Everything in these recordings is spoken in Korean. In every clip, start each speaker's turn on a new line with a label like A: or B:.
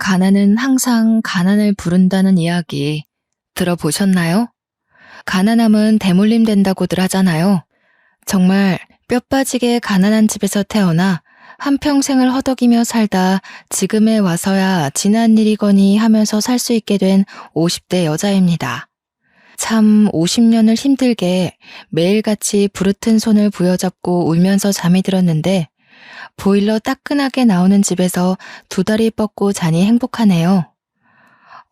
A: 가난은 항상 가난을 부른다는 이야기 들어보셨나요? 가난함은 대물림 된다고들 하잖아요. 정말 뼈 빠지게 가난한 집에서 태어나 한평생을 허덕이며 살다 지금에 와서야 지난 일이거니 하면서 살 수 있게 된 50대 여자입니다. 참 50년을 힘들게 매일같이 부르튼 손을 부여잡고 울면서 잠이 들었는데 보일러 따끈하게 나오는 집에서 두 다리 뻗고 자니 행복하네요.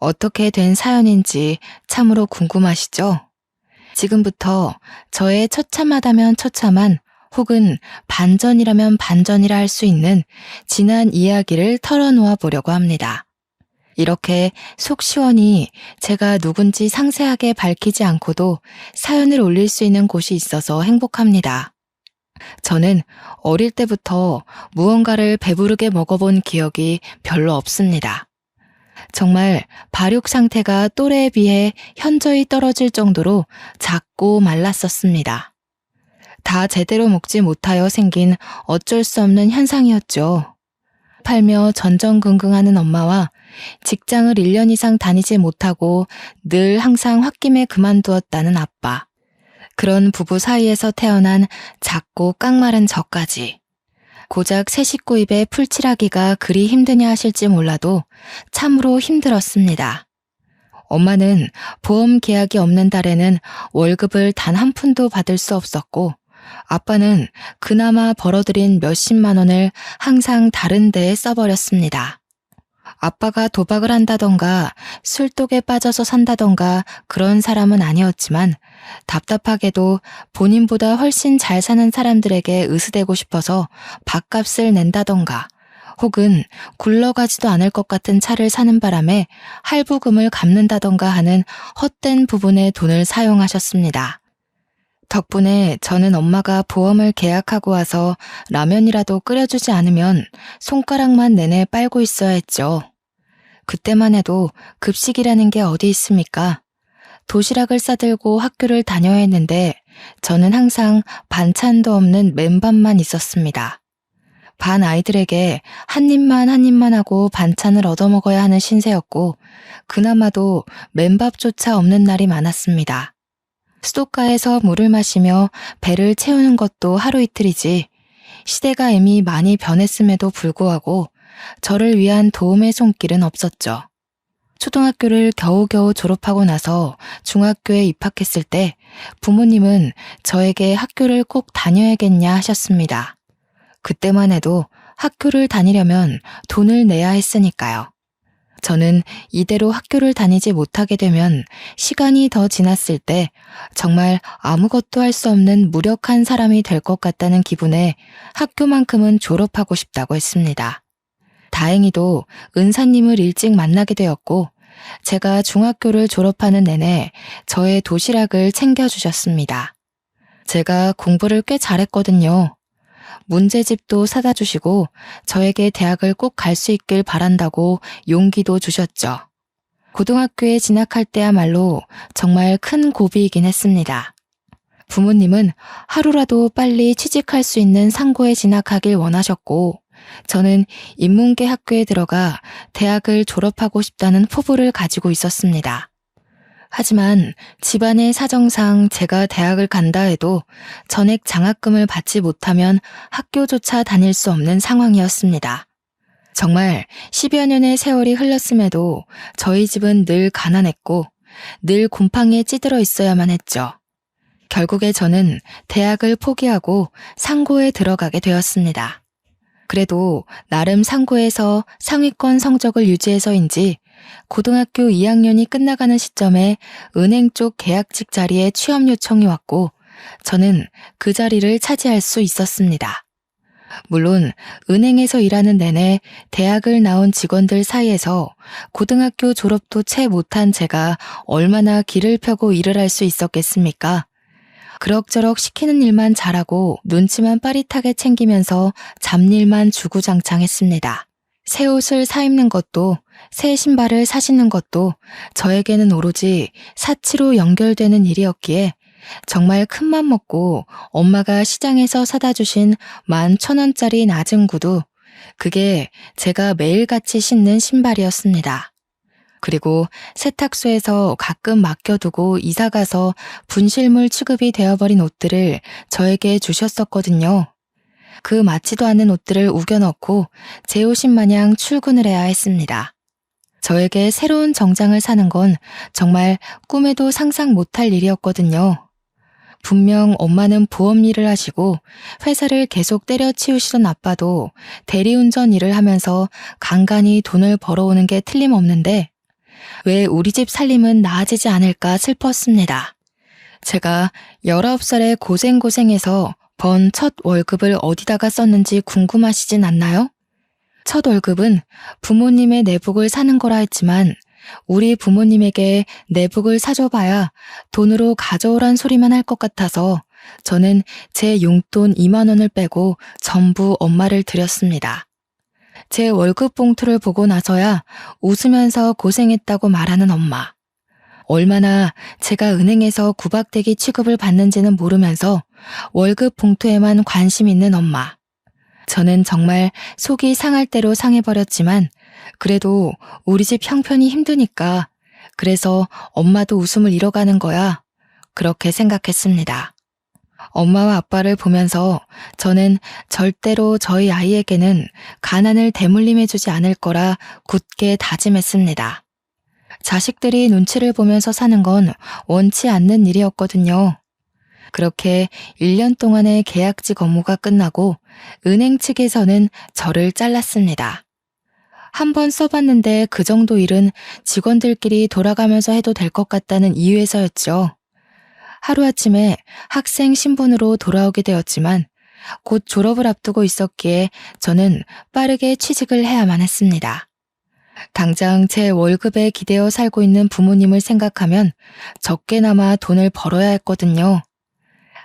A: 어떻게 된 사연인지 참으로 궁금하시죠? 지금부터 저의 처참하다면 처참한 혹은 반전이라면 반전이라 할 수 있는 지난 이야기를 털어놓아 보려고 합니다. 이렇게 속 시원히 제가 누군지 상세하게 밝히지 않고도 사연을 올릴 수 있는 곳이 있어서 행복합니다. 저는 어릴 때부터 무언가를 배부르게 먹어본 기억이 별로 없습니다. 정말 발육 상태가 또래에 비해 현저히 떨어질 정도로 작고 말랐었습니다. 다 제대로 먹지 못하여 생긴 어쩔 수 없는 현상이었죠. 팔며 전전긍긍하는 엄마와 직장을 1년 이상 다니지 못하고 늘 항상 홧김에 그만두었다는 아빠. 그런 부부 사이에서 태어난 작고 깡마른 저까지. 고작 새 식구 입에 풀칠하기가 그리 힘드냐 하실지 몰라도 참으로 힘들었습니다. 엄마는 보험 계약이 없는 달에는 월급을 단 한 푼도 받을 수 없었고 아빠는 그나마 벌어들인 몇십만 원을 항상 다른 데에 써버렸습니다. 아빠가 도박을 한다던가 술독에 빠져서 산다던가 그런 사람은 아니었지만 답답하게도 본인보다 훨씬 잘 사는 사람들에게 으스대고 싶어서 밥값을 낸다던가 혹은 굴러가지도 않을 것 같은 차를 사는 바람에 할부금을 갚는다던가 하는 헛된 부분에 돈을 사용하셨습니다. 덕분에 저는 엄마가 보험을 계약하고 와서 라면이라도 끓여주지 않으면 손가락만 내내 빨고 있어야 했죠. 그때만 해도 급식이라는 게 어디 있습니까? 도시락을 싸들고 학교를 다녀야 했는데 저는 항상 반찬도 없는 맨밥만 있었습니다. 반 아이들에게 한 입만 하고 반찬을 얻어먹어야 하는 신세였고 그나마도 맨밥조차 없는 날이 많았습니다. 수도가에서 물을 마시며 배를 채우는 것도 하루 이틀이지 시대가 이미 많이 변했음에도 불구하고 저를 위한 도움의 손길은 없었죠. 초등학교를 겨우겨우 졸업하고 나서 중학교에 입학했을 때 부모님은 저에게 학교를 꼭 다녀야겠냐 하셨습니다. 그때만 해도 학교를 다니려면 돈을 내야 했으니까요. 저는 이대로 학교를 다니지 못하게 되면 시간이 더 지났을 때 정말 아무것도 할 수 없는 무력한 사람이 될 것 같다는 기분에 학교만큼은 졸업하고 싶다고 했습니다. 다행히도 은사님을 일찍 만나게 되었고 제가 중학교를 졸업하는 내내 저의 도시락을 챙겨주셨습니다. 제가 공부를 꽤 잘했거든요. 문제집도 사다 주시고 저에게 대학을 꼭 갈 수 있길 바란다고 용기도 주셨죠. 고등학교에 진학할 때야말로 정말 큰 고비이긴 했습니다. 부모님은 하루라도 빨리 취직할 수 있는 상고에 진학하길 원하셨고 저는 인문계 학교에 들어가 대학을 졸업하고 싶다는 포부를 가지고 있었습니다. 하지만 집안의 사정상 제가 대학을 간다 해도 전액 장학금을 받지 못하면 학교조차 다닐 수 없는 상황이었습니다. 정말 10여 년의 세월이 흘렀음에도 저희 집은 늘 가난했고 늘 곰팡이에 찌들어 있어야만 했죠. 결국에 저는 대학을 포기하고 상고에 들어가게 되었습니다. 그래도 나름 상고에서 상위권 성적을 유지해서인지 고등학교 2학년이 끝나가는 시점에 은행 쪽 계약직 자리에 취업 요청이 왔고 저는 그 자리를 차지할 수 있었습니다. 물론 은행에서 일하는 내내 대학을 나온 직원들 사이에서 고등학교 졸업도 채 못한 제가 얼마나 길을 펴고 일을 할 수 있었겠습니까? 그럭저럭 시키는 일만 잘하고 눈치만 빠릿하게 챙기면서 잡일만 주구장창했습니다. 새 옷을 사 입는 것도 새 신발을 사시는 것도 저에게는 오로지 사치로 연결되는 일이었기에 정말 큰맘 먹고 엄마가 시장에서 사다 주신 11,000원짜리 낮은 구두 그게 제가 매일같이 신는 신발이었습니다. 그리고 세탁소에서 가끔 맡겨두고 이사가서 분실물 취급이 되어버린 옷들을 저에게 주셨었거든요. 그 맞지도 않는 옷들을 우겨넣고 제 옷인 마냥 출근을 해야 했습니다. 저에게 새로운 정장을 사는 건 정말 꿈에도 상상 못할 일이었거든요. 분명 엄마는 보험 일을 하시고 회사를 계속 때려치우시던 아빠도 대리운전 일을 하면서 간간히 돈을 벌어오는 게 틀림없는데 왜 우리 집 살림은 나아지지 않을까 슬펐습니다. 제가 19살에 고생해서 번 첫 월급을 어디다가 썼는지 궁금하시진 않나요? 첫 월급은 부모님의 내복을 사는 거라 했지만 우리 부모님에게 내복을 사줘봐야 돈으로 가져오란 소리만 할 것 같아서 저는 제 용돈 2만 원을 빼고 전부 엄마를 드렸습니다. 제 월급 봉투를 보고 나서야 웃으면서 고생했다고 말하는 엄마. 얼마나 제가 은행에서 구박대기 취급을 받는지는 모르면서 월급 봉투에만 관심 있는 엄마. 저는 정말 속이 상할 대로 상해버렸지만 그래도 우리 집 형편이 힘드니까 그래서 엄마도 웃음을 잃어가는 거야. 그렇게 생각했습니다. 엄마와 아빠를 보면서 저는 절대로 저희 아이에게는 가난을 대물림해주지 않을 거라 굳게 다짐했습니다. 자식들이 눈치를 보면서 사는 건 원치 않는 일이었거든요. 그렇게 1년 동안의 계약직 업무가 끝나고 은행 측에서는 저를 잘랐습니다. 한번 써봤는데 그 정도 일은 직원들끼리 돌아가면서 해도 될 것 같다는 이유에서였죠. 하루아침에 학생 신분으로 돌아오게 되었지만 곧 졸업을 앞두고 있었기에 저는 빠르게 취직을 해야만 했습니다. 당장 제 월급에 기대어 살고 있는 부모님을 생각하면 적게나마 돈을 벌어야 했거든요.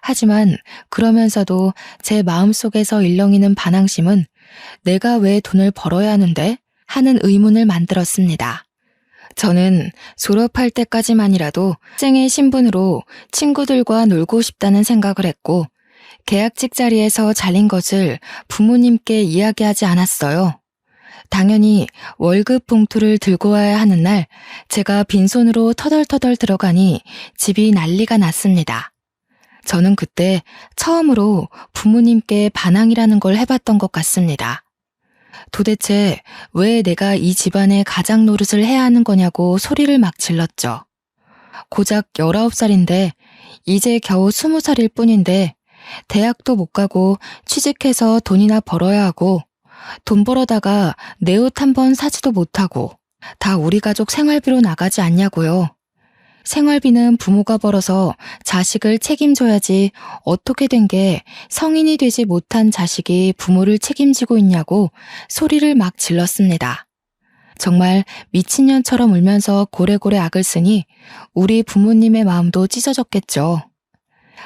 A: 하지만 그러면서도 제 마음속에서 일렁이는 반항심은 내가 왜 돈을 벌어야 하는데? 하는 의문을 만들었습니다. 저는 졸업할 때까지만이라도 학생의 신분으로 친구들과 놀고 싶다는 생각을 했고 계약직 자리에서 잘린 것을 부모님께 이야기하지 않았어요. 당연히 월급 봉투를 들고 와야 하는 날 제가 빈손으로 터덜터덜 들어가니 집이 난리가 났습니다. 저는 그때 처음으로 부모님께 반항이라는 걸 해봤던 것 같습니다. 도대체 왜 내가 이 집안의 가장 노릇을 해야 하는 거냐고 소리를 막 질렀죠. 고작 19살인데 이제 겨우 20살일 뿐인데 대학도 못 가고 취직해서 돈이나 벌어야 하고 돈 벌어다가 내 옷 한 번 사지도 못하고 다 우리 가족 생활비로 나가지 않냐고요. 생활비는 부모가 벌어서 자식을 책임져야지 어떻게 된 게 성인이 되지 못한 자식이 부모를 책임지고 있냐고 소리를 막 질렀습니다. 정말 미친년처럼 울면서 고래고래 악을 쓰니 우리 부모님의 마음도 찢어졌겠죠.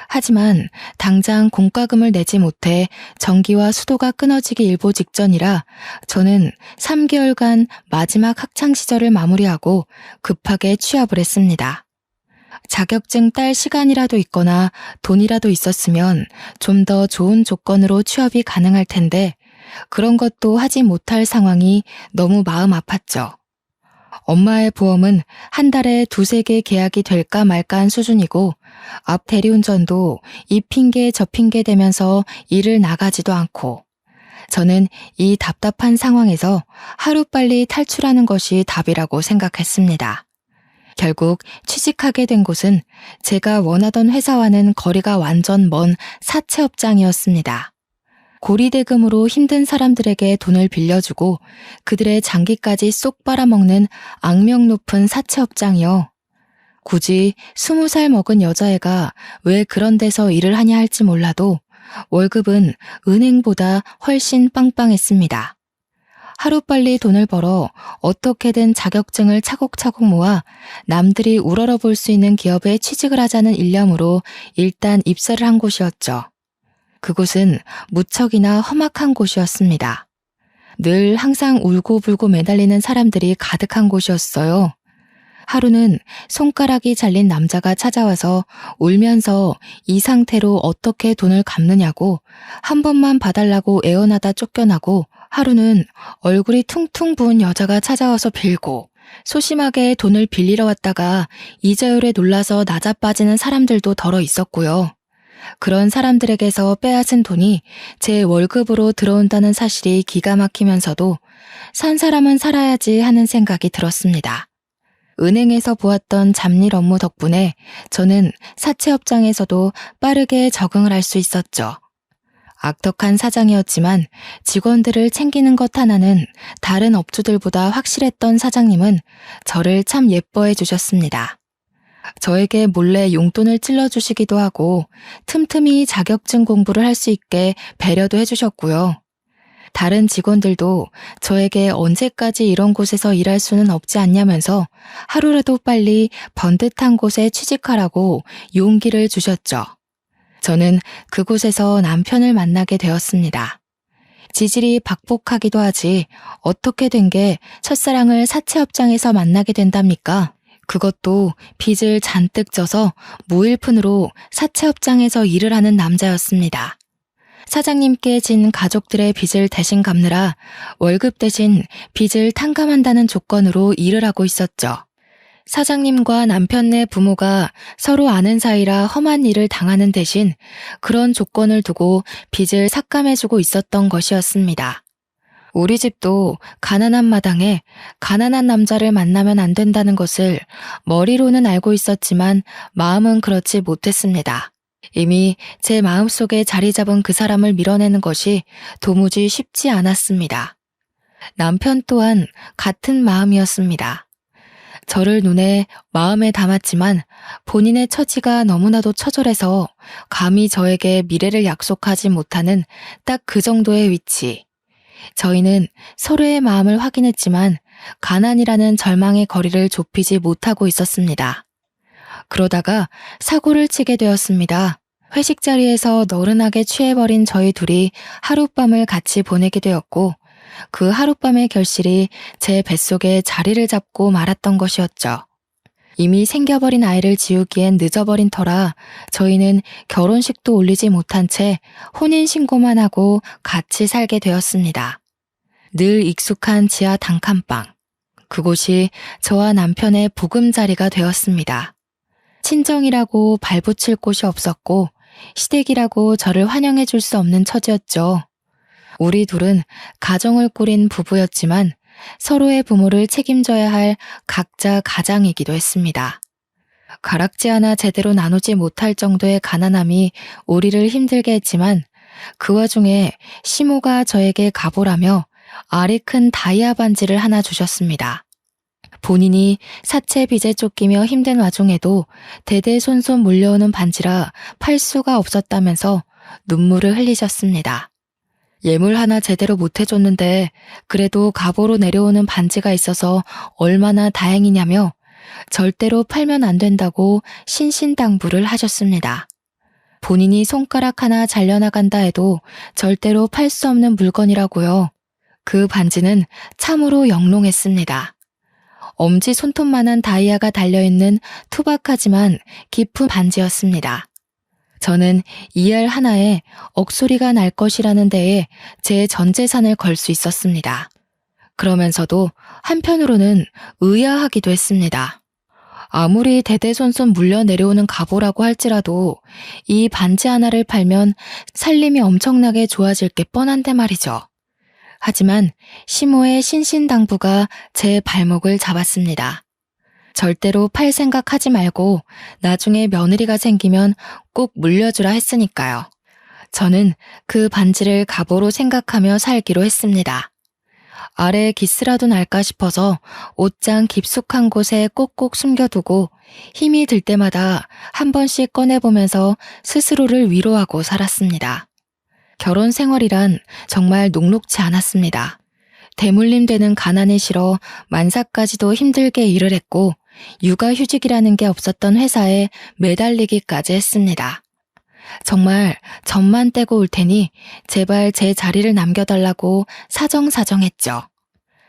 A: 하지만 당장 공과금을 내지 못해 전기와 수도가 끊어지기 일보 직전이라 저는 3개월간 마지막 학창시절을 마무리하고 급하게 취업을 했습니다. 자격증 딸 시간이라도 있거나 돈이라도 있었으면 좀 더 좋은 조건으로 취업이 가능할 텐데 그런 것도 하지 못할 상황이 너무 마음 아팠죠. 엄마의 보험은 한 달에 2-3개 계약이 될까 말까한 수준이고 앞 대리운전도 이 핑계 저 핑계 대면서 일을 나가지도 않고 저는 이 답답한 상황에서 하루빨리 탈출하는 것이 답이라고 생각했습니다. 결국 취직하게 된 곳은 제가 원하던 회사와는 거리가 완전 먼 사채업장이었습니다. 고리대금으로 힘든 사람들에게 돈을 빌려주고 그들의 장기까지 쏙 빨아먹는 악명 높은 사채업장이요. 굳이 20살 먹은 여자애가 왜 그런 데서 일을 하냐 할지 몰라도 월급은 은행보다 훨씬 빵빵했습니다. 하루빨리 돈을 벌어 어떻게든 자격증을 차곡차곡 모아 남들이 우러러 볼 수 있는 기업에 취직을 하자는 일념으로 일단 입사를 한 곳이었죠. 그곳은 무척이나 험악한 곳이었습니다. 늘 항상 울고불고 매달리는 사람들이 가득한 곳이었어요. 하루는 손가락이 잘린 남자가 찾아와서 울면서 이 상태로 어떻게 돈을 갚느냐고 한 번만 봐달라고 애원하다 쫓겨나고 하루는 얼굴이 퉁퉁 부은 여자가 찾아와서 빌고 소심하게 돈을 빌리러 왔다가 이자율에 놀라서 나자빠지는 사람들도 덜어 있었고요. 그런 사람들에게서 빼앗은 돈이 제 월급으로 들어온다는 사실이 기가 막히면서도 산 사람은 살아야지 하는 생각이 들었습니다. 은행에서 보았던 잡일 업무 덕분에 저는 사채업장에서도 빠르게 적응을 할 수 있었죠. 악덕한 사장이었지만 직원들을 챙기는 것 하나는 다른 업주들보다 확실했던 사장님은 저를 참 예뻐해 주셨습니다. 저에게 몰래 용돈을 찔러주시기도 하고 틈틈이 자격증 공부를 할 수 있게 배려도 해주셨고요. 다른 직원들도 저에게 언제까지 이런 곳에서 일할 수는 없지 않냐면서 하루라도 빨리 번듯한 곳에 취직하라고 용기를 주셨죠. 저는 그곳에서 남편을 만나게 되었습니다. 지질이 박복하기도 하지 어떻게 된 게 첫사랑을 사채업장에서 만나게 된답니까? 그것도 빚을 잔뜩 져서 무일푼으로 사채업장에서 일을 하는 남자였습니다. 사장님께 진 가족들의 빚을 대신 갚느라 월급 대신 빚을 탕감한다는 조건으로 일을 하고 있었죠. 사장님과 남편네 부모가 서로 아는 사이라 험한 일을 당하는 대신 그런 조건을 두고 빚을 삭감해주고 있었던 것이었습니다. 우리 집도 가난한 마당에 가난한 남자를 만나면 안 된다는 것을 머리로는 알고 있었지만 마음은 그렇지 못했습니다. 이미 제 마음속에 자리 잡은 그 사람을 밀어내는 것이 도무지 쉽지 않았습니다. 남편 또한 같은 마음이었습니다. 저를 눈에 마음에 담았지만 본인의 처지가 너무나도 처절해서 감히 저에게 미래를 약속하지 못하는 딱 그 정도의 위치. 저희는 서로의 마음을 확인했지만 가난이라는 절망의 거리를 좁히지 못하고 있었습니다. 그러다가 사고를 치게 되었습니다. 회식 자리에서 너른하게 취해버린 저희 둘이 하룻밤을 같이 보내게 되었고 그 하룻밤의 결실이 제 뱃속에 자리를 잡고 말았던 것이었죠. 이미 생겨버린 아이를 지우기엔 늦어버린 터라 저희는 결혼식도 올리지 못한 채 혼인신고만 하고 같이 살게 되었습니다. 늘 익숙한 지하 단칸방. 그곳이 저와 남편의 보금자리가 되었습니다. 친정이라고 발붙일 곳이 없었고 시댁이라고 저를 환영해 줄 수 없는 처지였죠. 우리 둘은 가정을 꾸린 부부였지만 서로의 부모를 책임져야 할 각자 가장이기도 했습니다. 가락지 하나 제대로 나누지 못할 정도의 가난함이 우리를 힘들게 했지만 그 와중에 시모가 저에게 가보라며 알이 큰 다이아 반지를 하나 주셨습니다. 본인이 사채 빚에 쫓기며 힘든 와중에도 대대손손 물려오는 반지라 팔 수가 없었다면서 눈물을 흘리셨습니다. 예물 하나 제대로 못 해줬는데 그래도 갑오로 내려오는 반지가 있어서 얼마나 다행이냐며 절대로 팔면 안 된다고 신신당부를 하셨습니다. 본인이 손가락 하나 잘려나간다 해도 절대로 팔 수 없는 물건이라고요. 그 반지는 참으로 영롱했습니다. 엄지 손톱만한 다이아가 달려있는 투박하지만 깊은 반지였습니다. 저는 이 알 하나에 억소리가 날 것이라는 데에 제 전 재산을 걸 수 있었습니다. 그러면서도 한편으로는 의아하기도 했습니다. 아무리 대대손손 물려 내려오는 갑오라고 할지라도 이 반지 하나를 팔면 살림이 엄청나게 좋아질 게 뻔한데 말이죠. 하지만 시모의 신신당부가 제 발목을 잡았습니다. 절대로 팔 생각하지 말고 나중에 며느리가 생기면 꼭 물려주라 했으니까요. 저는 그 반지를 갑오로 생각하며 살기로 했습니다. 아래에 기스라도 날까 싶어서 옷장 깊숙한 곳에 꼭꼭 숨겨두고 힘이 들 때마다 한 번씩 꺼내보면서 스스로를 위로하고 살았습니다. 결혼 생활이란 정말 녹록지 않았습니다. 대물림 되는 가난이 싫어 만사까지도 힘들게 일을 했고 육아휴직이라는 게 없었던 회사에 매달리기까지 했습니다. 정말 점만 떼고 올 테니 제발 제 자리를 남겨달라고 사정사정했죠.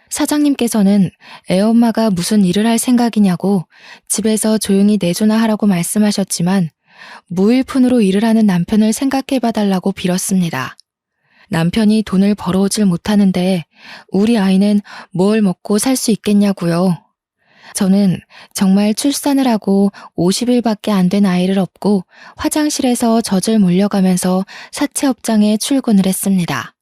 A: 사장님께서는 애엄마가 무슨 일을 할 생각이냐고 집에서 조용히 내조나 하라고 말씀하셨지만 무일푼으로 일을 하는 남편을 생각해봐달라고 빌었습니다. 남편이 돈을 벌어오질 못하는데 우리 아이는 뭘 먹고 살 수 있겠냐고요. 저는 정말 출산을 하고 50일밖에 안 된 아이를 업고 화장실에서 젖을 몰려가면서 사채업장에 출근을 했습니다.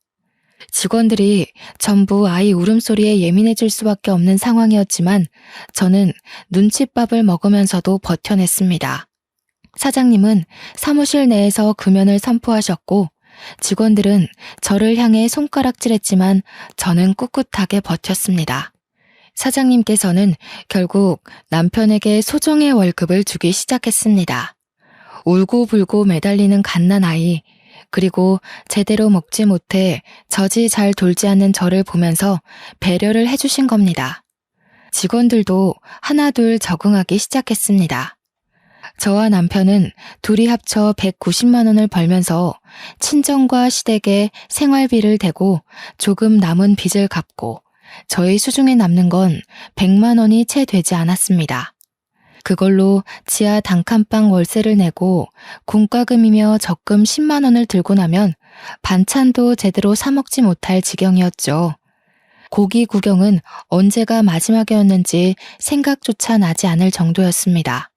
A: 직원들이 전부 아이 울음소리에 예민해질 수밖에 없는 상황이었지만 저는 눈칫밥을 먹으면서도 버텨냈습니다. 사장님은 사무실 내에서 금연을 선포하셨고 직원들은 저를 향해 손가락질했지만 저는 꿋꿋하게 버텼습니다. 사장님께서는 결국 남편에게 소정의 월급을 주기 시작했습니다. 울고불고 매달리는 갓난아이, 그리고 제대로 먹지 못해 젖이 잘 돌지 않는 저를 보면서 배려를 해주신 겁니다. 직원들도 하나둘 적응하기 시작했습니다. 저와 남편은 둘이 합쳐 190만 원을 벌면서 친정과 시댁에 생활비를 대고 조금 남은 빚을 갚고 저희 수중에 남는 건 100만 원이 채 되지 않았습니다. 그걸로 지하 단칸방 월세를 내고 공과금이며 적금 10만 원을 들고 나면 반찬도 제대로 사 먹지 못할 지경이었죠. 고기 구경은 언제가 마지막이었는지 생각조차 나지 않을 정도였습니다.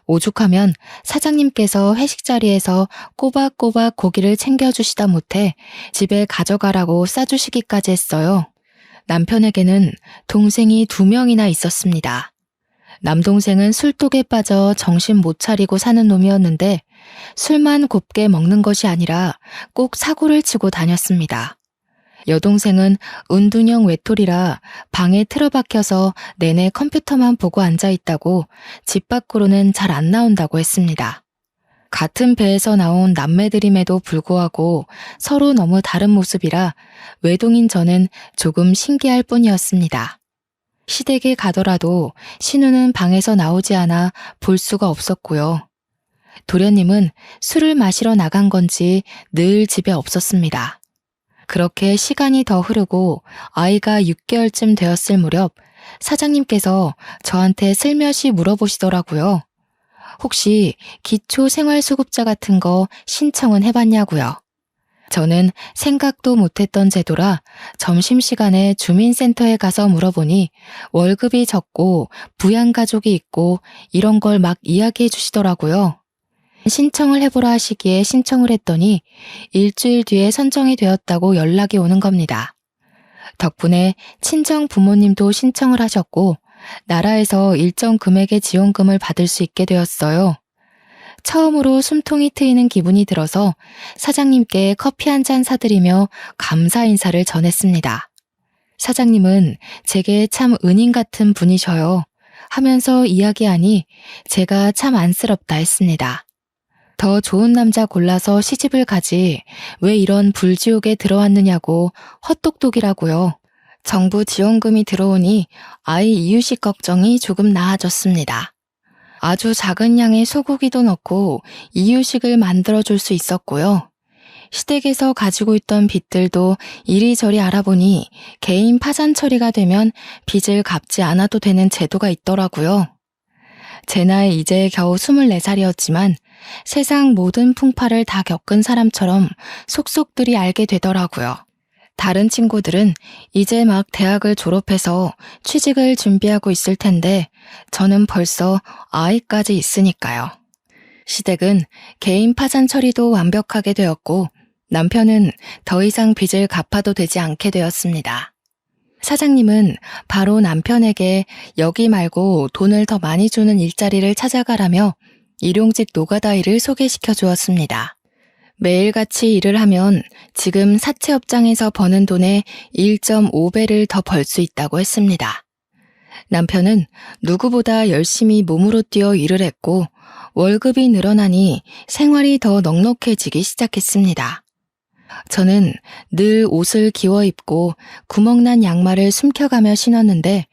A: 오죽하면 사장님께서 회식 자리에서 꼬박꼬박 고기를 챙겨주시다 못해 집에 가져가라고 싸주시기까지 했어요. 남편에게는 동생이 2명이나 있었습니다. 남동생은 술독에 빠져 정신 못 차리고 사는 놈이었는데 술만 곱게 먹는 것이 아니라 꼭 사고를 치고 다녔습니다. 여동생은 은둔형 외톨이라 방에 틀어박혀서 내내 컴퓨터만 보고 앉아있다고 집 밖으로는 잘 안 나온다고 했습니다. 같은 배에서 나온 남매들임에도 불구하고 서로 너무 다른 모습이라 외동인 저는 조금 신기할 뿐이었습니다. 시댁에 가더라도 신우는 방에서 나오지 않아 볼 수가 없었고요. 도련님은 술을 마시러 나간 건지 늘 집에 없었습니다. 그렇게 시간이 더 흐르고 아이가 6개월쯤 되었을 무렵 사장님께서 저한테 슬며시 물어보시더라고요. 혹시 기초생활수급자 같은 거 신청은 해봤냐고요. 저는 생각도 못했던 제도라 점심시간에 주민센터에 가서 물어보니 월급이 적고 부양가족이 있고 이런 걸 막 이야기해 주시더라고요. 신청을 해보라 하시기에 신청을 했더니 일주일 뒤에 선정이 되었다고 연락이 오는 겁니다. 덕분에 친정 부모님도 신청을 하셨고 나라에서 일정 금액의 지원금을 받을 수 있게 되었어요. 처음으로 숨통이 트이는 기분이 들어서 사장님께 커피 한 잔 사드리며 감사 인사를 전했습니다. 사장님은 제게 참 은인 같은 분이셔요. 하면서 이야기하니 제가 참 안쓰럽다 했습니다. 더 좋은 남자 골라서 시집을 가지 왜 이런 불지옥에 들어왔느냐고 헛똑똑이라고요. 정부 지원금이 들어오니 아이 이유식 걱정이 조금 나아졌습니다. 아주 작은 양의 소고기도 넣고 이유식을 만들어줄 수 있었고요. 시댁에서 가지고 있던 빚들도 이리저리 알아보니 개인 파산 처리가 되면 빚을 갚지 않아도 되는 제도가 있더라고요. 제 나이 이제 겨우 24살이었지만 세상 모든 풍파를 다 겪은 사람처럼 속속들이 알게 되더라고요. 다른 친구들은 이제 막 대학을 졸업해서 취직을 준비하고 있을 텐데 저는 벌써 아이까지 있으니까요. 시댁은 개인 파산 처리도 완벽하게 되었고 남편은 더 이상 빚을 갚아도 되지 않게 되었습니다. 사장님은 바로 남편에게 여기 말고 돈을 더 많이 주는 일자리를 찾아가라며 일용직 노가다 일을 소개시켜 주었습니다. 매일같이 일을 하면 지금 사채업장에서 버는 돈의 1.5배를 더 벌 수 있다고 했습니다. 남편은 누구보다 열심히 몸으로 뛰어 일을 했고 월급이 늘어나니 생활이 더 넉넉해지기 시작했습니다. 저는 늘 옷을 기워 입고 구멍난 양말을 숨겨가며 신었는데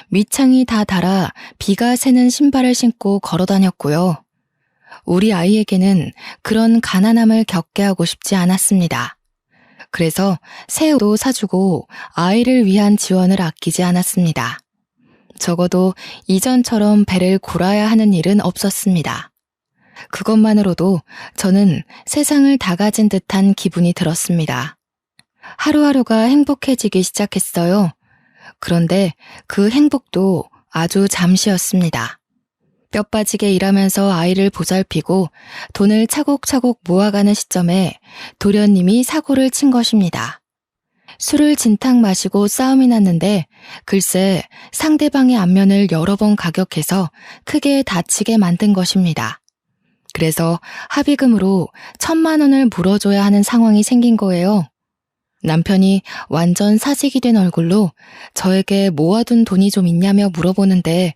A: 밑창이 다 닳아 비가 새는 신발을 신고 걸어 다녔고요. 우리 아이에게는 그런 가난함을 겪게 하고 싶지 않았습니다. 그래서 새 옷도 사주고 아이를 위한 지원을 아끼지 않았습니다. 적어도 이전처럼 배를 골아야 하는 일은 없었습니다. 그것만으로도 저는 세상을 다 가진 듯한 기분이 들었습니다. 하루하루가 행복해지기 시작했어요. 그런데 그 행복도 아주 잠시였습니다. 뼈 빠지게 일하면서 아이를 보살피고 돈을 차곡차곡 모아가는 시점에 도련님이 사고를 친 것입니다. 술을 진탕 마시고 싸움이 났는데 글쎄 상대방의 안면을 여러 번 가격해서 크게 다치게 만든 것입니다. 그래서 합의금으로 1,000만 원을 물어줘야 하는 상황이 생긴 거예요. 남편이 완전 사색이 된 얼굴로 저에게 모아둔 돈이 좀 있냐며 물어보는데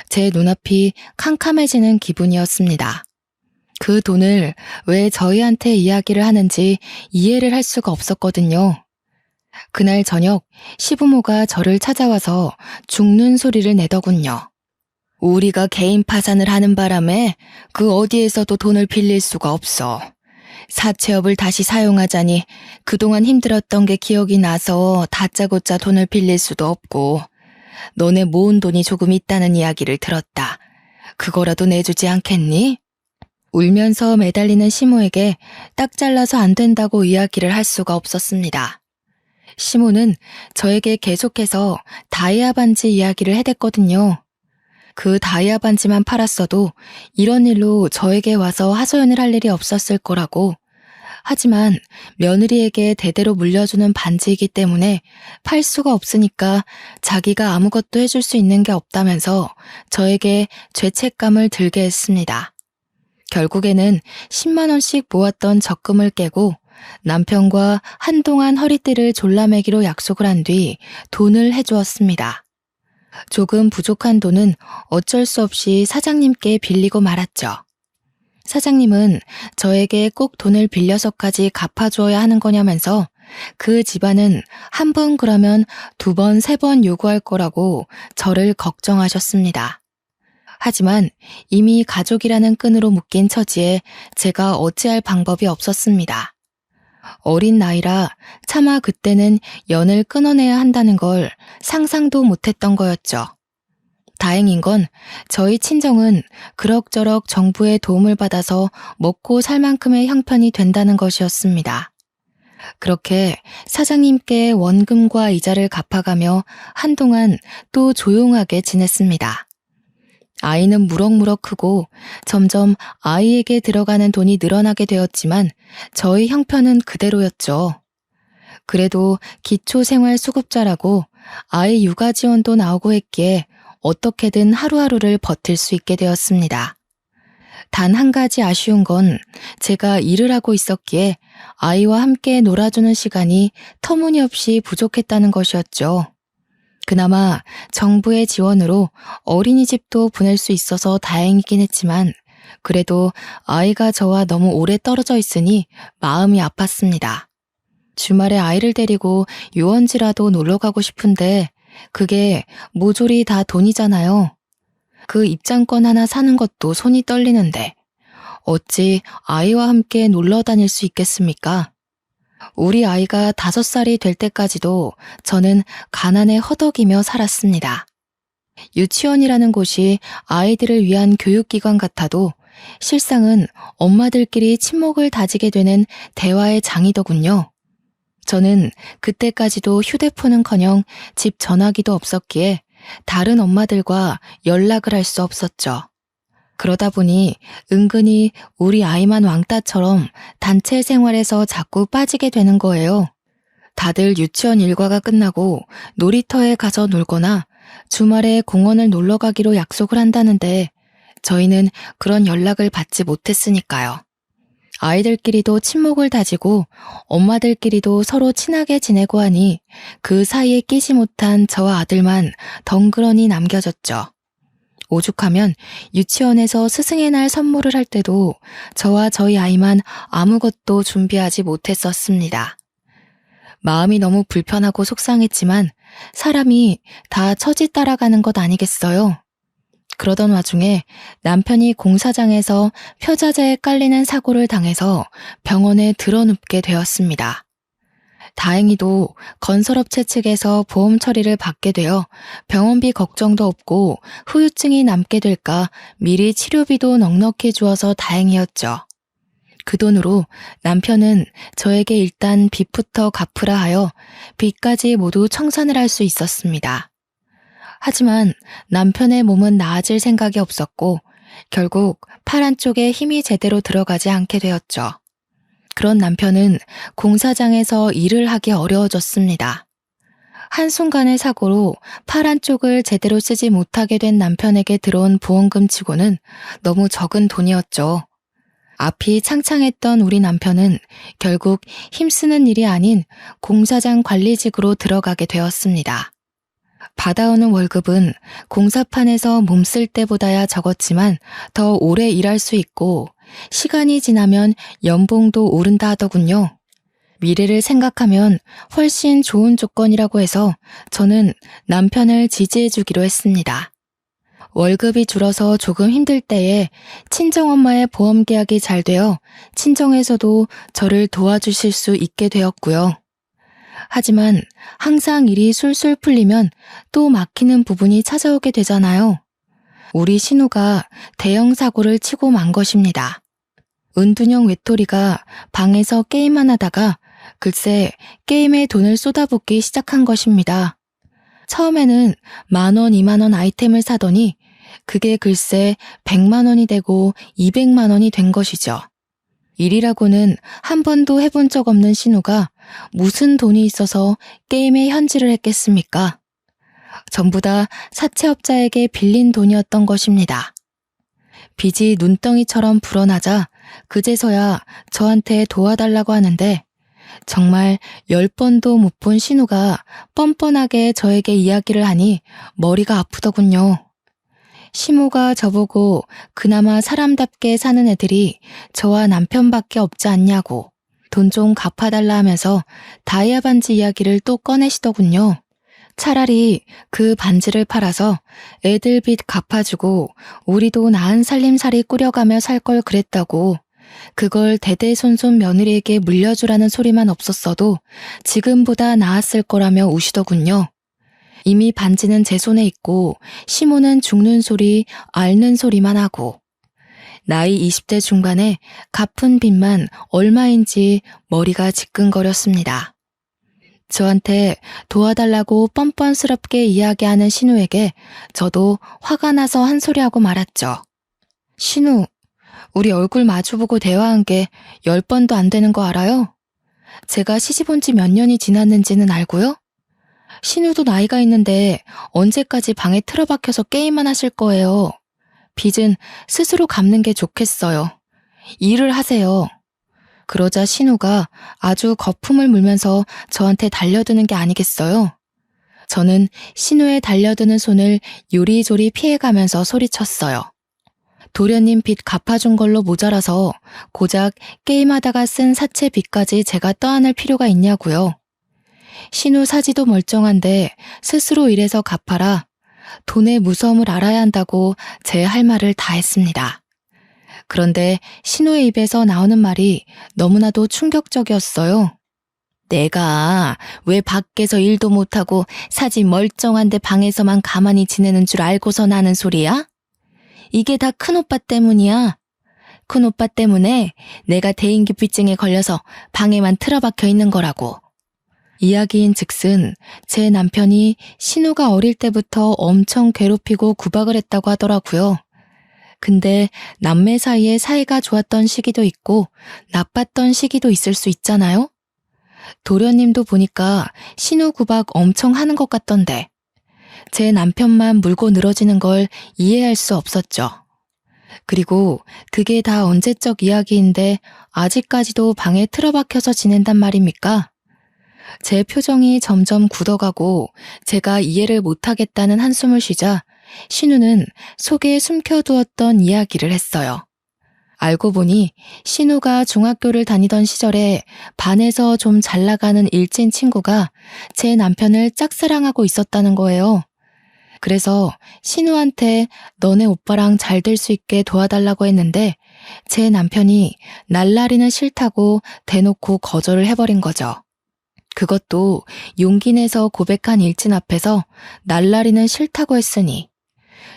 A: 제 눈앞이 캄캄해지는 기분이었습니다. 그 돈을 왜 저희한테 이야기를 하는지 이해를 할 수가 없었거든요. 그날 저녁 시부모가 저를 찾아와서 죽는 소리를 내더군요. 우리가 개인 파산을 하는 바람에 그 어디에서도 돈을 빌릴 수가 없어. 사채업을 다시 사용하자니 그동안 힘들었던 게 기억이 나서 다짜고짜 돈을 빌릴 수도 없고 너네 모은 돈이 조금 있다는 이야기를 들었다. 그거라도 내주지 않겠니? 울면서 매달리는 시모에게 딱 잘라서 안 된다고 이야기를 할 수가 없었습니다. 시모는 저에게 계속해서 다이아 반지 이야기를 해댔거든요. 그 다이아 반지만 팔았어도 이런 일로 저에게 와서 하소연을 할 일이 없었을 거라고. 하지만 며느리에게 대대로 물려주는 반지이기 때문에 팔 수가 없으니까 자기가 아무것도 해줄 수 있는 게 없다면서 저에게 죄책감을 들게 했습니다. 결국에는 10만 원씩 모았던 적금을 깨고 남편과 한동안 허리띠를 졸라매기로 약속을 한 뒤 돈을 해주었습니다. 조금 부족한 돈은 어쩔 수 없이 사장님께 빌리고 말았죠. 사장님은 저에게 꼭 돈을 빌려서까지 갚아주어야 하는 거냐면서 그 집안은 한 번 그러면 2번, 3번 요구할 거라고 저를 걱정하셨습니다. 하지만 이미 가족이라는 끈으로 묶인 처지에 제가 어찌할 방법이 없었습니다. 어린 나이라 차마 그때는 연을 끊어내야 한다는 걸 상상도 못했던 거였죠. 다행인 건 저희 친정은 그럭저럭 정부의 도움을 받아서 먹고 살 만큼의 형편이 된다는 것이었습니다. 그렇게 사장님께 원금과 이자를 갚아가며 한동안 또 조용하게 지냈습니다. 아이는 무럭무럭 크고 점점 아이에게 들어가는 돈이 늘어나게 되었지만 저희 형편은 그대로였죠. 그래도 기초생활수급자라고 아이 육아 지원도 나오고 했기에 어떻게든 하루하루를 버틸 수 있게 되었습니다. 단 한 가지 아쉬운 건 제가 일을 하고 있었기에 아이와 함께 놀아주는 시간이 터무니없이 부족했다는 것이었죠. 그나마 정부의 지원으로 어린이집도 보낼 수 있어서 다행이긴 했지만 그래도 아이가 저와 너무 오래 떨어져 있으니 마음이 아팠습니다. 주말에 아이를 데리고 유원지라도 놀러 가고 싶은데 그게 모조리 다 돈이잖아요. 그 입장권 하나 사는 것도 손이 떨리는데 어찌 아이와 함께 놀러 다닐 수 있겠습니까? 우리 아이가 5살이 될 때까지도 저는 가난에 허덕이며 살았습니다. 유치원이라는 곳이 아이들을 위한 교육기관 같아도 실상은 엄마들끼리 친목을 다지게 되는 대화의 장이더군요. 저는 그때까지도 휴대폰은커녕 집 전화기도 없었기에 다른 엄마들과 연락을 할 수 없었죠. 그러다 보니 은근히 우리 아이만 왕따처럼 단체 생활에서 자꾸 빠지게 되는 거예요. 다들 유치원 일과가 끝나고 놀이터에 가서 놀거나 주말에 공원을 놀러 가기로 약속을 한다는데 저희는 그런 연락을 받지 못했으니까요. 아이들끼리도 친목을 다지고 엄마들끼리도 서로 친하게 지내고 하니 그 사이에 끼지 못한 저와 아들만 덩그러니 남겨졌죠. 오죽하면 유치원에서 스승의 날 선물을 할 때도 저와 저희 아이만 아무것도 준비하지 못했었습니다. 마음이 너무 불편하고 속상했지만 사람이 다 처지 따라가는 것 아니겠어요? 그러던 와중에 남편이 공사장에서 표자재에 깔리는 사고를 당해서 병원에 드러눕게 되었습니다. 다행히도 건설업체 측에서 보험 처리를 받게 되어 병원비 걱정도 없고 후유증이 남게 될까 미리 치료비도 넉넉히 주어서 다행이었죠. 그 돈으로 남편은 저에게 일단 빚부터 갚으라 하여 빚까지 모두 청산을 할 수 있었습니다. 하지만 남편의 몸은 나아질 생각이 없었고 결국 팔 한쪽에 힘이 제대로 들어가지 않게 되었죠. 그런 남편은 공사장에서 일을 하기 어려워졌습니다. 한순간의 사고로 팔 한쪽을 제대로 쓰지 못하게 된 남편에게 들어온 보험금 치고는 너무 적은 돈이었죠. 앞이 창창했던 우리 남편은 결국 힘쓰는 일이 아닌 공사장 관리직으로 들어가게 되었습니다. 받아오는 월급은 공사판에서 몸쓸 때보다야 적었지만 더 오래 일할 수 있고 시간이 지나면 연봉도 오른다 하더군요. 미래를 생각하면 훨씬 좋은 조건이라고 해서 저는 남편을 지지해주기로 했습니다. 월급이 줄어서 조금 힘들 때에 친정엄마의 보험 계약이 잘 되어 친정에서도 저를 도와주실 수 있게 되었고요. 하지만 항상 일이 술술 풀리면 또 막히는 부분이 찾아오게 되잖아요. 우리 신우가 대형 사고를 치고 만 것입니다. 은둔형 외톨이가 방에서 게임만 하다가 글쎄 게임에 돈을 쏟아붓기 시작한 것입니다. 처음에는 10,000원, 20,000원 아이템을 사더니 그게 글쎄 100만 원이 되고 200만 원이 된 것이죠. 일이라고는 한 번도 해본 적 없는 신우가 무슨 돈이 있어서 게임에 현질을 했겠습니까? 전부 다 사채업자에게 빌린 돈이었던 것입니다. 빚이 눈덩이처럼 불어나자 그제서야 저한테 도와달라고 하는데 정말 10번도 못 본 신우가 뻔뻔하게 저에게 이야기를 하니 머리가 아프더군요. 시모가 저보고 그나마 사람답게 사는 애들이 저와 남편밖에 없지 않냐고 돈 좀 갚아달라 하면서 다이아 반지 이야기를 또 꺼내시더군요. 차라리 그 반지를 팔아서 애들 빚 갚아주고 우리도 나은 살림살이 꾸려가며 살 걸 그랬다고 그걸 대대손손 며느리에게 물려주라는 소리만 없었어도 지금보다 나았을 거라며 우시더군요. 이미 반지는 제 손에 있고 시모는 죽는 소리, 앓는 소리만 하고 나이 20대 중반에 갚은 빚만 얼마인지 머리가 지끈거렸습니다. 저한테 도와달라고 뻔뻔스럽게 이야기하는 신우에게 저도 화가 나서 한 소리하고 말았죠. 신우, 우리 얼굴 마주보고 대화한 게 10번도 안 되는 거 알아요? 제가 시집 온 지 몇 년이 지났는지는 알고요? 신우도 나이가 있는데 언제까지 방에 틀어박혀서 게임만 하실 거예요. 빚은 스스로 갚는 게 좋겠어요. 일을 하세요. 그러자 신우가 아주 거품을 물면서 저한테 달려드는 게 아니겠어요? 저는 신우의 달려드는 손을 요리조리 피해가면서 소리쳤어요. 도련님 빚 갚아준 걸로 모자라서 고작 게임하다가 쓴 사채 빚까지 제가 떠안을 필요가 있냐고요. 신우 사지도 멀쩡한데 스스로 일해서 갚아라. 돈의 무서움을 알아야 한다고 제 할 말을 다 했습니다. 그런데 신우의 입에서 나오는 말이 너무나도 충격적이었어요. 내가 왜 밖에서 일도 못하고 사지 멀쩡한데 방에서만 가만히 지내는 줄 알고서 나는 소리야? 이게 다 큰오빠 때문이야. 큰오빠 때문에 내가 대인기피증에 걸려서 방에만 틀어박혀 있는 거라고. 이야기인 즉슨 제 남편이 신우가 어릴 때부터 엄청 괴롭히고 구박을 했다고 하더라고요. 근데 남매 사이에 사이가 좋았던 시기도 있고 나빴던 시기도 있을 수 있잖아요? 도련님도 보니까 신우 구박 엄청 하는 것 같던데 제 남편만 물고 늘어지는 걸 이해할 수 없었죠. 그리고 그게 다 언제적 이야기인데 아직까지도 방에 틀어박혀서 지낸단 말입니까? 제 표정이 점점 굳어가고 제가 이해를 못하겠다는 한숨을 쉬자 신우는 속에 숨겨두었던 이야기를 했어요. 알고 보니 신우가 중학교를 다니던 시절에 반에서 좀 잘 나가는 일진 친구가 제 남편을 짝사랑하고 있었다는 거예요. 그래서 신우한테 너네 오빠랑 잘 될 수 있게 도와달라고 했는데 제 남편이 날라리는 싫다고 대놓고 거절을 해버린 거죠. 그것도 용기 내서 고백한 일진 앞에서 날라리는 싫다고 했으니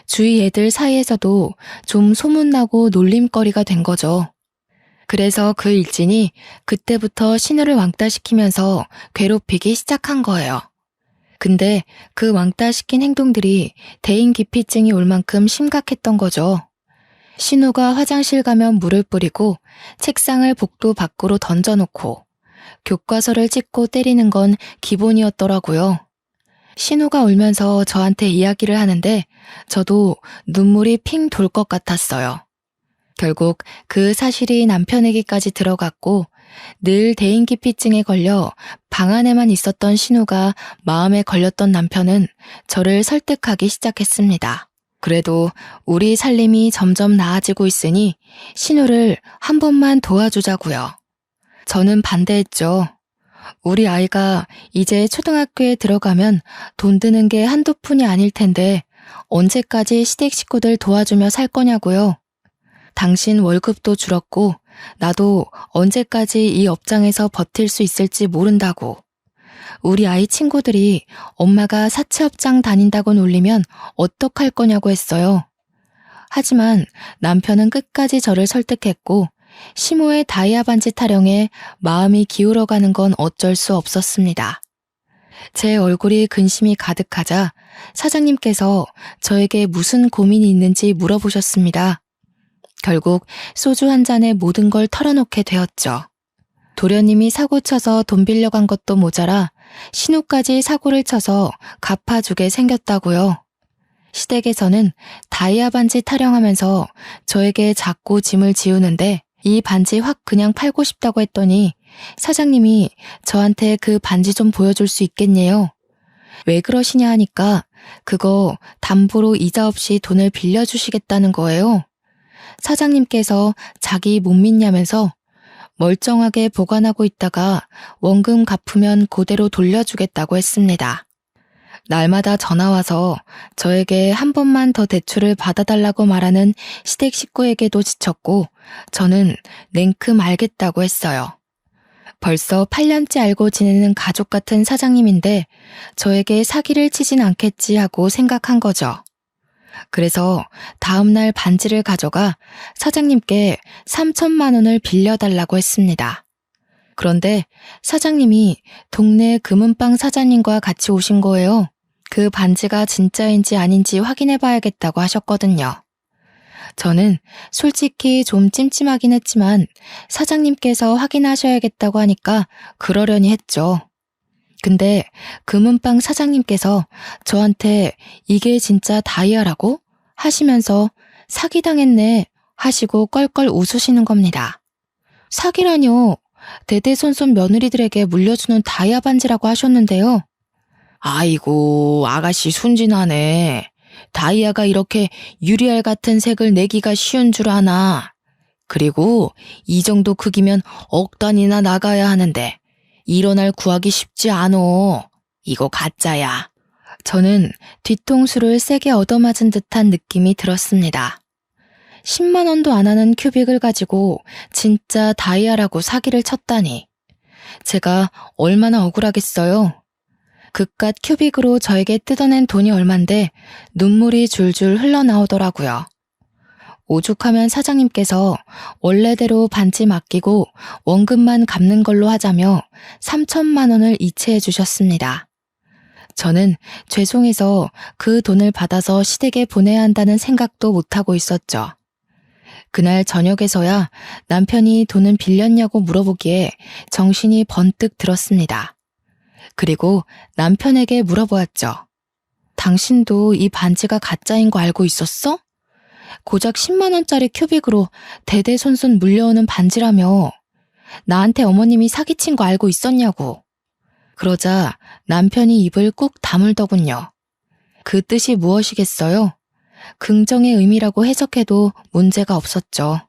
A: 주위 애들 사이에서도 좀 소문나고 놀림거리가 된 거죠. 그래서 그 일진이 그때부터 신우를 왕따시키면서 괴롭히기 시작한 거예요. 근데 그 왕따시킨 행동들이 대인기피증이 올 만큼 심각했던 거죠. 신우가 화장실 가면 물을 뿌리고 책상을 복도 밖으로 던져놓고 교과서를 찍고 때리는 건 기본이었더라고요. 신우가 울면서 저한테 이야기를 하는데 저도 눈물이 핑 돌 것 같았어요. 결국 그 사실이 남편에게까지 들어갔고 늘 대인기피증에 걸려 방 안에만 있었던 신우가 마음에 걸렸던 남편은 저를 설득하기 시작했습니다. 그래도 우리 살림이 점점 나아지고 있으니 신우를 한 번만 도와주자고요. 저는 반대했죠. 우리 아이가 이제 초등학교에 들어가면 돈 드는 게 한두 푼이 아닐 텐데 언제까지 시댁 식구들 도와주며 살 거냐고요. 당신 월급도 줄었고 나도 언제까지 이 업장에서 버틸 수 있을지 모른다고. 우리 아이 친구들이 엄마가 사채업장 다닌다고 놀리면 어떡할 거냐고 했어요. 하지만 남편은 끝까지 저를 설득했고 시모의 다이아 반지 타령에 마음이 기울어가는 건 어쩔 수 없었습니다. 제 얼굴이 근심이 가득하자 사장님께서 저에게 무슨 고민이 있는지 물어보셨습니다. 결국 소주 한 잔에 모든 걸 털어놓게 되었죠. 도련님이 사고 쳐서 돈 빌려간 것도 모자라 신우까지 사고를 쳐서 갚아주게 생겼다고요. 시댁에서는 다이아 반지 타령하면서 저에게 자꾸 짐을 지우는데 이 반지 확 그냥 팔고 싶다고 했더니 사장님이 저한테 그 반지 좀 보여줄 수 있겠네요. 왜 그러시냐 하니까 그거 담보로 이자 없이 돈을 빌려주시겠다는 거예요. 사장님께서 자기 못 믿냐면서 멀쩡하게 보관하고 있다가 원금 갚으면 그대로 돌려주겠다고 했습니다. 날마다 전화와서 저에게 한 번만 더 대출을 받아달라고 말하는 시댁 식구에게도 지쳤고 저는 냉큼 알겠다고 했어요. 벌써 8년째 알고 지내는 가족 같은 사장님인데 저에게 사기를 치진 않겠지 하고 생각한 거죠. 그래서 다음날 반지를 가져가 사장님께 3천만 원을 빌려달라고 했습니다. 그런데 사장님이 동네 금은방 사장님과 같이 오신 거예요. 그 반지가 진짜인지 아닌지 확인해봐야겠다고 하셨거든요. 저는 솔직히 좀 찜찜하긴 했지만 사장님께서 확인하셔야겠다고 하니까 그러려니 했죠. 근데 금은방 사장님께서 저한테 이게 진짜 다이아라고? 하시면서 사기당했네 하시고 껄껄 웃으시는 겁니다. 사기라뇨. 대대손손 며느리들에게 물려주는 다이아 반지라고 하셨는데요. 아이고, 아가씨 순진하네. 다이아가 이렇게 유리알 같은 색을 내기가 쉬운 줄 아나. 그리고 이 정도 크기면 억 단위나 나가야 하는데 이런 알 구하기 쉽지 않어. 이거 가짜야. 저는 뒤통수를 세게 얻어맞은 듯한 느낌이 들었습니다. 10만 원도 안 하는 큐빅을 가지고 진짜 다이아라고 사기를 쳤다니. 제가 얼마나 억울하겠어요. 그깟 큐빅으로 저에게 뜯어낸 돈이 얼만데 눈물이 줄줄 흘러나오더라고요. 오죽하면 사장님께서 원래대로 반지 맡기고 원금만 갚는 걸로 하자며 3천만 원을 이체해 주셨습니다. 저는 죄송해서 그 돈을 받아서 시댁에 보내야 한다는 생각도 못하고 있었죠. 그날 저녁에서야 남편이 돈은 빌렸냐고 물어보기에 정신이 번뜩 들었습니다. 그리고 남편에게 물어보았죠. 당신도 이 반지가 가짜인 거 알고 있었어? 고작 10만 원짜리 큐빅으로 대대손손 물려오는 반지라며 나한테 어머님이 사기친 거 알고 있었냐고. 그러자 남편이 입을 꾹 다물더군요. 그 뜻이 무엇이겠어요? 긍정의 의미라고 해석해도 문제가 없었죠.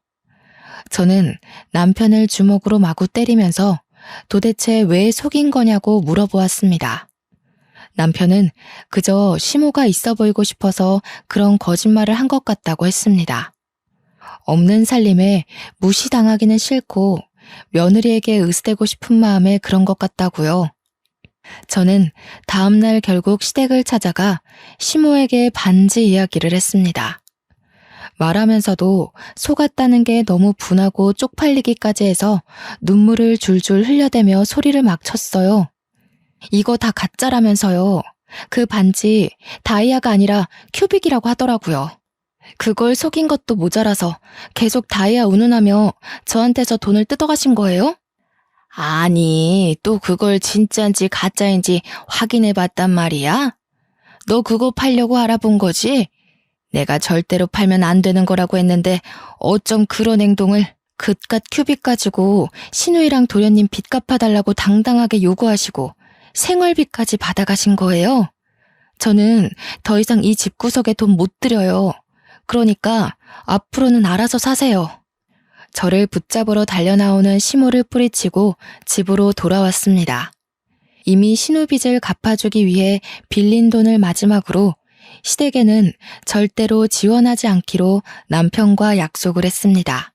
A: 저는 남편을 주먹으로 마구 때리면서 도대체 왜 속인 거냐고 물어보았습니다. 남편은 그저 시모가 있어 보이고 싶어서 그런 거짓말을 한 것 같다고 했습니다. 없는 살림에 무시당하기는 싫고 며느리에게 으스대고 싶은 마음에 그런 것 같다고요. 저는 다음날 결국 시댁을 찾아가 시모에게 반지 이야기를 했습니다. 말하면서도 속았다는 게 너무 분하고 쪽팔리기까지 해서 눈물을 줄줄 흘려대며 소리를 막 쳤어요. 이거 다 가짜라면서요. 그 반지 다이아가 아니라 큐빅이라고 하더라고요. 그걸 속인 것도 모자라서 계속 다이아 운운하며 저한테서 돈을 뜯어가신 거예요? 아니, 또 그걸 진짜인지 가짜인지 확인해봤단 말이야? 너 그거 팔려고 알아본 거지? 내가 절대로 팔면 안 되는 거라고 했는데 어쩜 그런 행동을. 그깟 큐빅 가지고 신우이랑 도련님 빚 갚아달라고 당당하게 요구하시고 생활비까지 받아가신 거예요. 저는 더 이상 이 집구석에 돈 못 들여요. 그러니까 앞으로는 알아서 사세요. 저를 붙잡으러 달려나오는 시모를 뿌리치고 집으로 돌아왔습니다. 이미 신우 빚을 갚아주기 위해 빌린 돈을 마지막으로 시댁에는 절대로 지원하지 않기로 남편과 약속을 했습니다.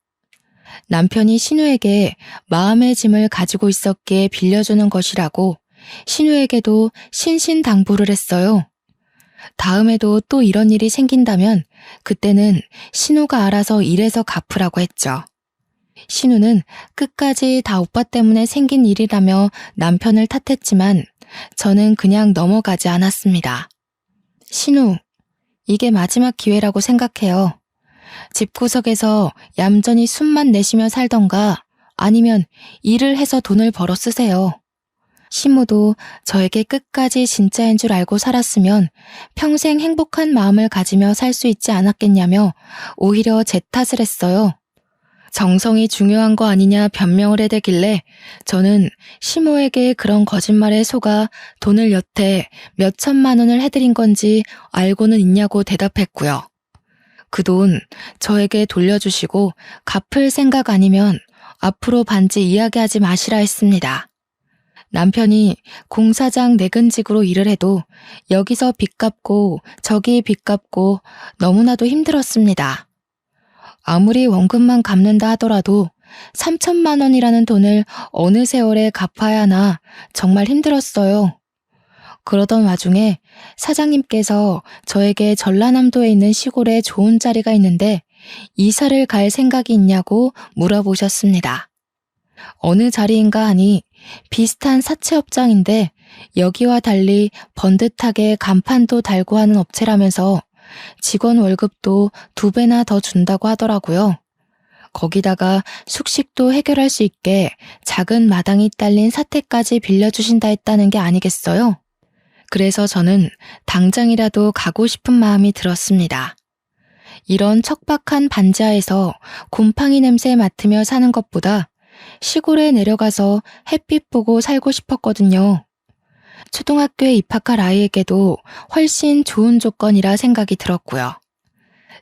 A: 남편이 신우에게 마음의 짐을 가지고 있었기에 빌려주는 것이라고 신우에게도 신신당부를 했어요. 다음에도 또 이런 일이 생긴다면 그때는 신우가 알아서 일해서 갚으라고 했죠. 신우는 끝까지 다 오빠 때문에 생긴 일이라며 남편을 탓했지만 저는 그냥 넘어가지 않았습니다. 신우, 이게 마지막 기회라고 생각해요. 집구석에서 얌전히 숨만 내쉬며 살던가 아니면 일을 해서 돈을 벌어 쓰세요. 시모도 저에게 끝까지 진짜인 줄 알고 살았으면 평생 행복한 마음을 가지며 살 수 있지 않았겠냐며 오히려 제 탓을 했어요. 정성이 중요한 거 아니냐 변명을 해대길래 저는 시모에게 그런 거짓말에 속아 돈을 여태 몇 천만 원을 해드린 건지 알고는 있냐고 대답했고요. 그 돈 저에게 돌려주시고 갚을 생각 아니면 앞으로 반지 이야기하지 마시라 했습니다. 남편이 공사장 내근직으로 일을 해도 여기서 빚 갚고 저기 빚 갚고 너무나도 힘들었습니다. 아무리 원금만 갚는다 하더라도 3천만 원이라는 돈을 어느 세월에 갚아야 하나 정말 힘들었어요. 그러던 와중에 사장님께서 저에게 전라남도에 있는 시골에 좋은 자리가 있는데 이사를 갈 생각이 있냐고 물어보셨습니다. 어느 자리인가 하니 비슷한 사채업장인데 여기와 달리 번듯하게 간판도 달고 하는 업체라면서 직원 월급도 2배나 더 준다고 하더라고요. 거기다가 숙식도 해결할 수 있게 작은 마당이 딸린 사택까지 빌려주신다 했다는 게 아니겠어요? 그래서 저는 당장이라도 가고 싶은 마음이 들었습니다. 이런 척박한 반지하에서 곰팡이 냄새 맡으며 사는 것보다 시골에 내려가서 햇빛 보고 살고 싶었거든요. 초등학교에 입학할 아이에게도 훨씬 좋은 조건이라 생각이 들었고요.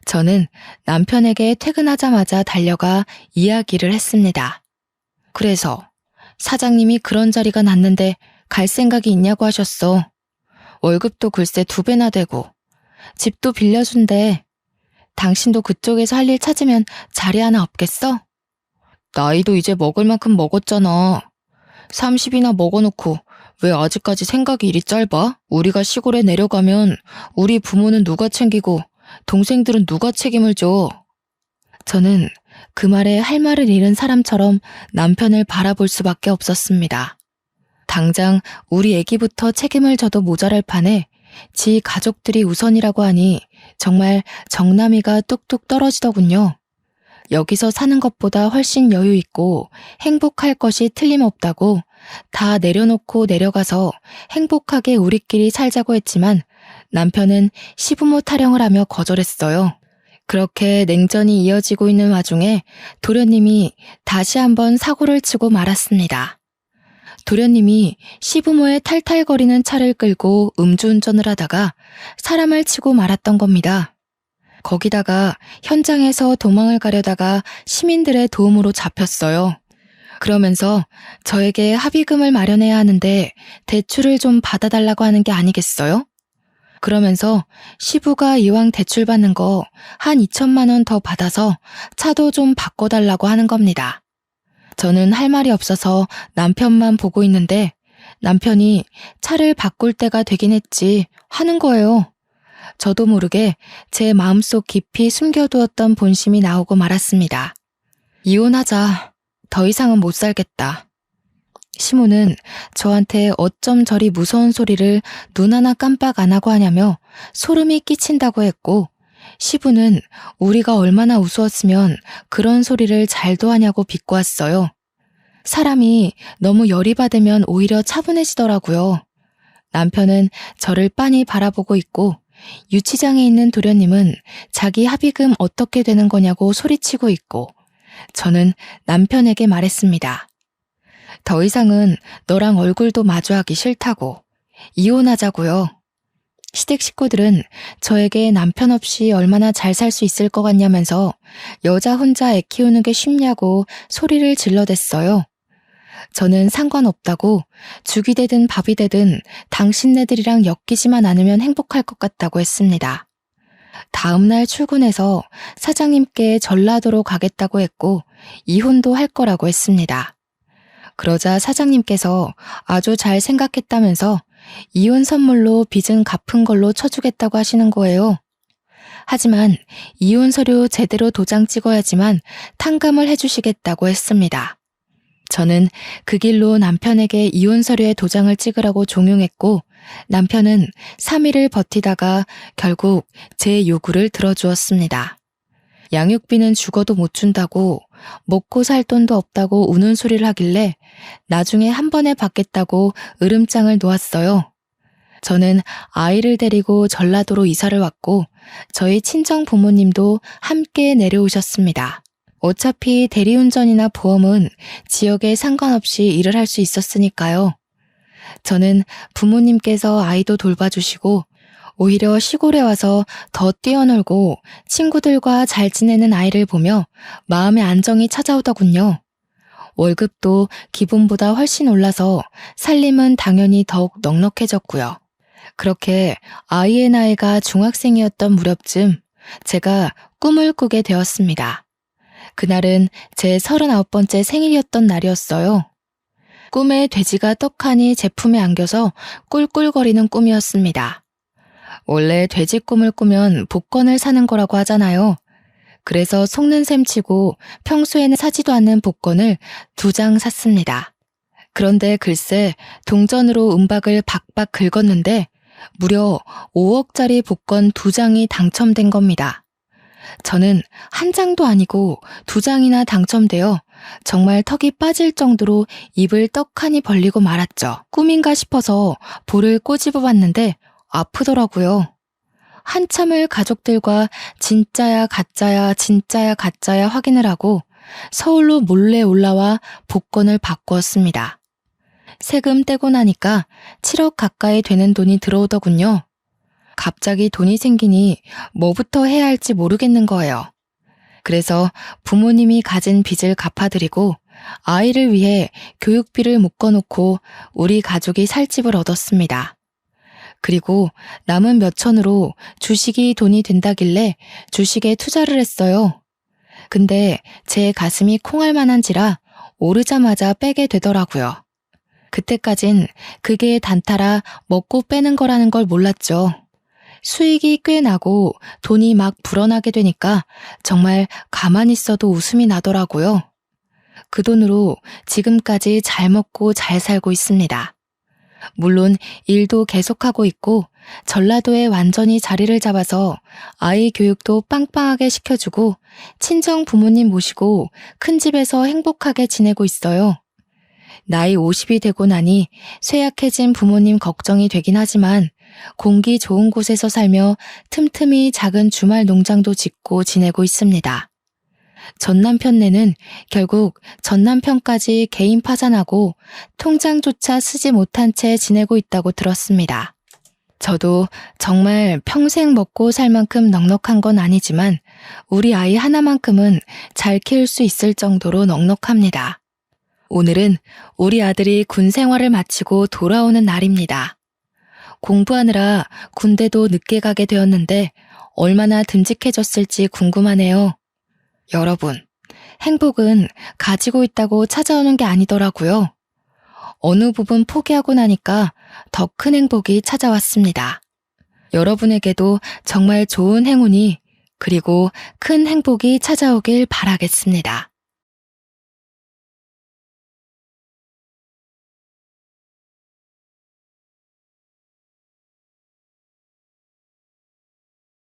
A: 저는 남편에게 퇴근하자마자 달려가 이야기를 했습니다. 그래서 사장님이 그런 자리가 났는데 갈 생각이 있냐고 하셨어. 월급도 글쎄 2배나 되고 집도 빌려준대. 당신도 그쪽에서 할 일 찾으면 자리 하나 없겠어? 나이도 이제 먹을 만큼 먹었잖아. 30이나 먹어놓고 왜 아직까지 생각이 이리 짧아? 우리가 시골에 내려가면 우리 부모는 누가 챙기고 동생들은 누가 책임을 져? 저는 그 말에 할 말을 잃은 사람처럼 남편을 바라볼 수밖에 없었습니다. 당장 우리 애기부터 책임을 져도 모자랄 판에 지 가족들이 우선이라고 하니 정말 정남이가 뚝뚝 떨어지더군요. 여기서 사는 것보다 훨씬 여유 있고 행복할 것이 틀림없다고 다 내려놓고 내려가서 행복하게 우리끼리 살자고 했지만 남편은 시부모 타령을 하며 거절했어요. 그렇게 냉전이 이어지고 있는 와중에 도련님이 다시 한번 사고를 치고 말았습니다. 도련님이 시부모의 탈탈거리는 차를 끌고 음주운전을 하다가 사람을 치고 말았던 겁니다. 거기다가 현장에서 도망을 가려다가 시민들의 도움으로 잡혔어요. 그러면서 저에게 합의금을 마련해야 하는데 대출을 좀 받아달라고 하는 게 아니겠어요? 그러면서 시부가 이왕 대출 받는 거 한 2천만 원 더 받아서 차도 좀 바꿔달라고 하는 겁니다. 저는 할 말이 없어서 남편만 보고 있는데 남편이 차를 바꿀 때가 되긴 했지 하는 거예요. 저도 모르게 제 마음속 깊이 숨겨두었던 본심이 나오고 말았습니다. 이혼하자. 더 이상은 못 살겠다. 시모는 저한테 어쩜 저리 무서운 소리를 눈 하나 깜빡 안 하고 하냐며 소름이 끼친다고 했고, 시부는 우리가 얼마나 우스웠으면 그런 소리를 잘도 하냐고 비꼬았어요. 사람이 너무 열이 받으면 오히려 차분해지더라고요. 남편은 저를 빤히 바라보고 있고, 유치장에 있는 도련님은 자기 합의금 어떻게 되는 거냐고 소리치고 있고, 저는 남편에게 말했습니다. 더 이상은 너랑 얼굴도 마주하기 싫다고. 이혼하자고요. 시댁 식구들은 저에게 남편 없이 얼마나 잘 살 수 있을 것 같냐면서 여자 혼자 애 키우는 게 쉽냐고 소리를 질러댔어요. 저는 상관없다고, 죽이 되든 밥이 되든 당신네들이랑 엮이지만 않으면 행복할 것 같다고 했습니다. 다음 날 출근해서 사장님께 전라도로 가겠다고 했고, 이혼도 할 거라고 했습니다. 그러자 사장님께서 아주 잘 생각했다면서 이혼 선물로 빚은 갚은 걸로 쳐주겠다고 하시는 거예요. 하지만 이혼 서류 제대로 도장 찍어야지만 탕감을 해주시겠다고 했습니다. 저는 그 길로 남편에게 이혼 서류에 도장을 찍으라고 종용했고, 남편은 3일을 버티다가 결국 제 요구를 들어주었습니다. 양육비는 죽어도 못 준다고, 먹고 살 돈도 없다고 우는 소리를 하길래 나중에 한 번에 받겠다고 으름장을 놓았어요. 저는 아이를 데리고 전라도로 이사를 왔고, 저희 친정 부모님도 함께 내려오셨습니다. 어차피 대리운전이나 보험은 지역에 상관없이 일을 할 수 있었으니까요. 저는 부모님께서 아이도 돌봐주시고, 오히려 시골에 와서 더 뛰어놀고 친구들과 잘 지내는 아이를 보며 마음의 안정이 찾아오더군요. 월급도 기본보다 훨씬 올라서 살림은 당연히 더욱 넉넉해졌고요. 그렇게 아이의 나이가 중학생이었던 무렵쯤 제가 꿈을 꾸게 되었습니다. 그날은 제 39번째 생일이었던 날이었어요. 꿈에 돼지가 떡하니 제 품에 안겨서 꿀꿀거리는 꿈이었습니다. 원래 돼지 꿈을 꾸면 복권을 사는 거라고 하잖아요. 그래서 속는 셈 치고 평소에는 사지도 않는 복권을 2장 샀습니다. 그런데 글쎄 동전으로 은박을 박박 긁었는데 무려 5억짜리 복권 2장이 당첨된 겁니다. 저는 1장도 아니고 2장이나 당첨되어 정말 턱이 빠질 정도로 입을 떡하니 벌리고 말았죠. 꿈인가 싶어서 볼을 꼬집어 봤는데 아프더라고요. 한참을 가족들과 진짜야 가짜야 진짜야 가짜야 확인을 하고 서울로 몰래 올라와 복권을 바꾸었습니다. 세금 떼고 나니까 7억 가까이 되는 돈이 들어오더군요. 갑자기 돈이 생기니 뭐부터 해야 할지 모르겠는 거예요. 그래서 부모님이 가진 빚을 갚아드리고 아이를 위해 교육비를 묶어놓고 우리 가족이 살 집을 얻었습니다. 그리고 남은 몇 천으로 주식이 돈이 된다길래 주식에 투자를 했어요. 근데 제 가슴이 콩알 만한지라 오르자마자 빼게 되더라고요. 그때까진 그게 단타라 먹고 빼는 거라는 걸 몰랐죠. 수익이 꽤 나고 돈이 막 불어나게 되니까 정말 가만히 있어도 웃음이 나더라고요. 그 돈으로 지금까지 잘 먹고 잘 살고 있습니다. 물론 일도 계속하고 있고 전라도에 완전히 자리를 잡아서 아이 교육도 빵빵하게 시켜주고 친정 부모님 모시고 큰 집에서 행복하게 지내고 있어요. 나이 50이 되고 나니 쇠약해진 부모님 걱정이 되긴 하지만 공기 좋은 곳에서 살며 틈틈이 작은 주말 농장도 짓고 지내고 있습니다. 전남편네는 결국 전남편까지 개인 파산하고 통장조차 쓰지 못한 채 지내고 있다고 들었습니다. 저도 정말 평생 먹고 살 만큼 넉넉한 건 아니지만 우리 아이 하나만큼은 잘 키울 수 있을 정도로 넉넉합니다. 오늘은 우리 아들이 군 생활을 마치고 돌아오는 날입니다. 공부하느라 군대도 늦게 가게 되었는데 얼마나 듬직해졌을지 궁금하네요. 여러분, 행복은 가지고 있다고 찾아오는 게 아니더라고요. 어느 부분 포기하고 나니까 더 큰 행복이 찾아왔습니다. 여러분에게도 정말 좋은 행운이 그리고 큰 행복이 찾아오길 바라겠습니다.